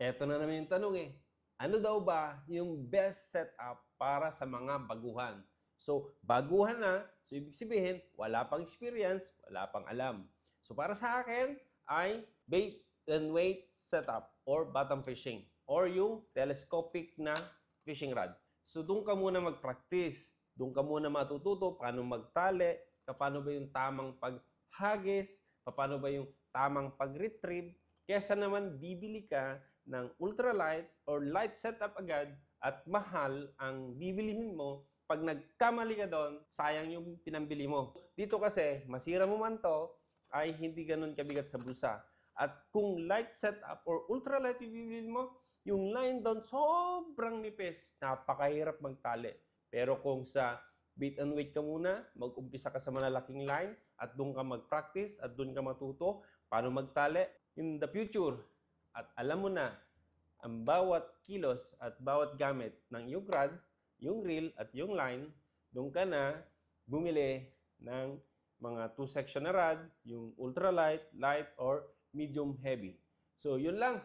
Eto na naman yung tanong eh. Ano daw ba yung best setup para sa mga baguhan? So, baguhan na, so ibig sabihin, wala pang experience, wala pang alam. So, para sa akin ay bait and weight setup or bottom fishing or yung telescopic na fishing rod. So, doon ka muna mag-practice. Doon ka muna matututo paano magtali, paano ba yung tamang paghagis, paano ba yung tamang pag-retrieve, kesa naman bibili ka ng ultralight or light setup agad at mahal ang bibilihin mo. Pag nagkamali ka doon, sayang yung pinambili mo. Dito kasi, masira mo man to, ay hindi ganun kabigat sa bulsa. At kung light setup or ultralight yung bibili mo, yung line doon sobrang nipis. Napakahirap magtali. Pero kung sa bait and weight ka muna, mag-umpisa ka sa malalaking line at doon ka mag-practice at doon ka matuto paano magtali in the future. At alam mo na ang bawat kilos at bawat gamit ng yung rod, yung reel at yung line, doon ka na bumili ng mga 2-section na rod, yung ultralight, light, or medium heavy. So, yun lang.